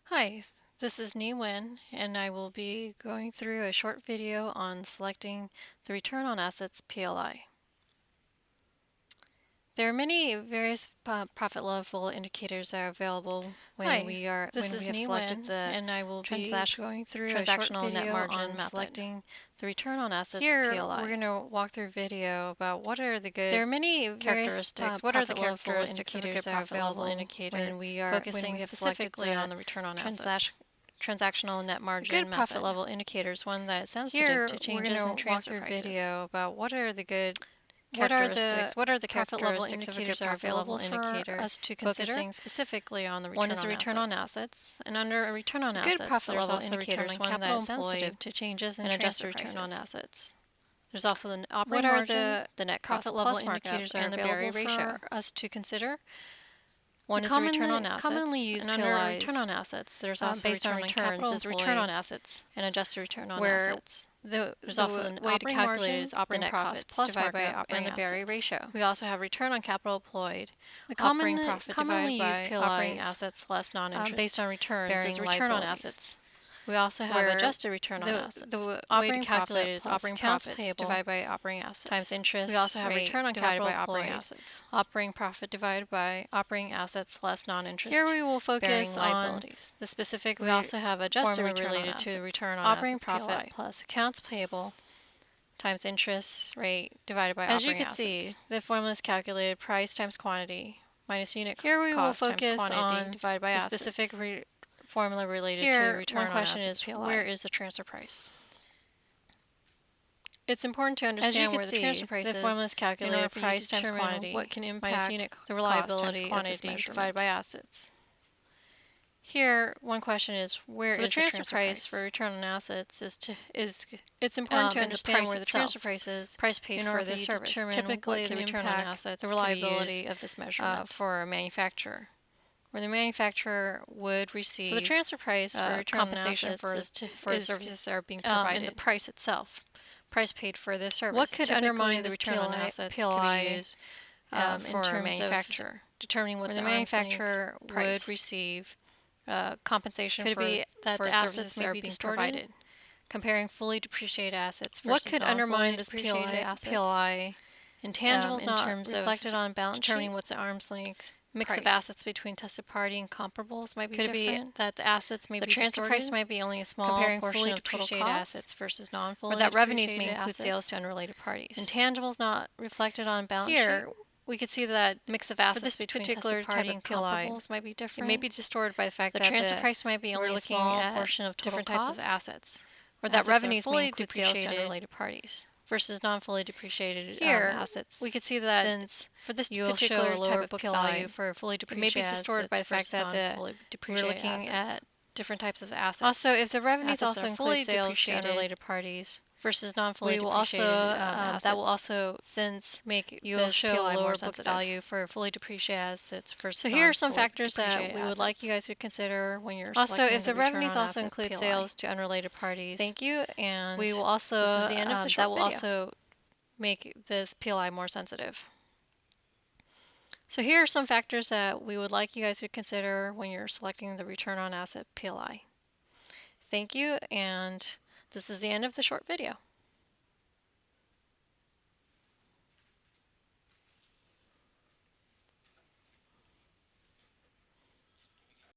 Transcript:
Hi, this is Ni Wen, and I will be going through a short video on selecting the Return on Assets PLI. There are many various profit level indicators that are available when we have selected the and I will be going through a short transactional net video margin on method. selecting the return on assets Here, PLI. we're going to walk through a video about what are the good There are many characteristics. What are the characteristics of a good profit level indicator when we focusing have specifically selected on the return on assets? transactional net margin Good method. profit level indicators, one that's sensitive Here, to we're changes going in to walk transfer through a prices. video about what are the good what are characteristics? the What are the profit level characteristics of a good indicators are profit level available for indicator? us to consider. Focusing specifically on the return One is on return on assets. assets, and under a return on Good assets, profit there's level also indicators, return on one capital that's employed sensitive to changes in and adjusted transfer return on prices. assets. There's also the operating What are margin, the net profit cost level plus markup, indicators are and the available Berry ratio for us to consider? One is a return on assets, commonly used and under PLIs, return on assets, there's also based on return on returns capital is employed return on assets, and adjusted return on where assets. There's The also the way to operating calculate margin, is operating the net profits cost plus divided by markup, operating and the Berry assets. ratio. We also have return on capital employed, The operating profit commonly divided used by operating assets less non-interest based on returns bearing is return on liabilities. assets. We also have Where adjusted return on assets. The way to Operating calculate it profit is operating accounts profits payable divided by operating assets times interest. We also have rate return on divided capital by operating employed, assets. Operating profit divided by operating assets less non-interest. Here we will bearing focus liabilities. on the specific We also have adjusted formula return related on to assets. return on Operating assets profit PLI. plus accounts payable times interest rate divided by As you operating can assets. see, the formula is calculated price times quantity minus unit Here we will cost times focus quantity on divided by the assets. specific formula related to Here, return one on question assets is, PLI. where is the transfer price? It's important to understand where the transfer price the is formula is calculated for price you to times determine quantity what can minus impact unit the cost reliability times of this quantity measurement. divided by assets. Here, one question is, where is the transfer price for return on assets? It's important to understand where the transfer price is price paid in order for the service. Typically, the return on assets the reliability of this measurement for a manufacturer, where the manufacturer would receive. So the transfer price for return on compensation assets for the services that are being provided. in the price itself. Price paid for this service. What could undermine the return on assets PLI could be used for a manufacturer, determining what where the manufacturer would receive compensation could be that for the services assets that may are be being distorted. provided. Comparing fully depreciated assets versus What could undermine this depreciated PLI? Intangibles in not terms reflected of on balance determining sheet. what's the arm's length Mix price. of assets between tested party and comparables might be Could different. be that the assets may The be transfer distorted. price might be only a small Comparing portion fully of total depreciated costs, assets versus non-fully or that revenues depreciated may include assets. sales to unrelated parties. Intangibles not reflected on balance Here, sheet. we could see that Mix of assets for this between particular tested party type and of PLI, comparables might be it different. may be distorted by the fact The that transfer price might be only a looking small at portion of total different types of costs, assets, or that that revenues may include sales to depreciated unrelated parties. versus non-fully depreciated Here, assets. we could see that Since for this you will particular show a lower type of book PLI, value for fully it may depreciated be distorted by the fact that we're looking assets. at different types of assets. Also, if the revenues Assets also are fully include sales to depreciated unrelated parties versus non-fully we will depreciated also that will assets, also since make you will this show PLI a more lower book sensitive. value for fully depreciated assets versus So here are some non-fully factors that depreciated we would assets. like you guys to consider when you're Also, selecting if the return revenues on also asset include PLI. sales to unrelated parties, Thank you, and we will also this is the end of the short that will video. also make this PLI more sensitive. So here are some factors that we would like you guys to consider when you're selecting the return on asset PLI. Thank you, and this is the end of the short video.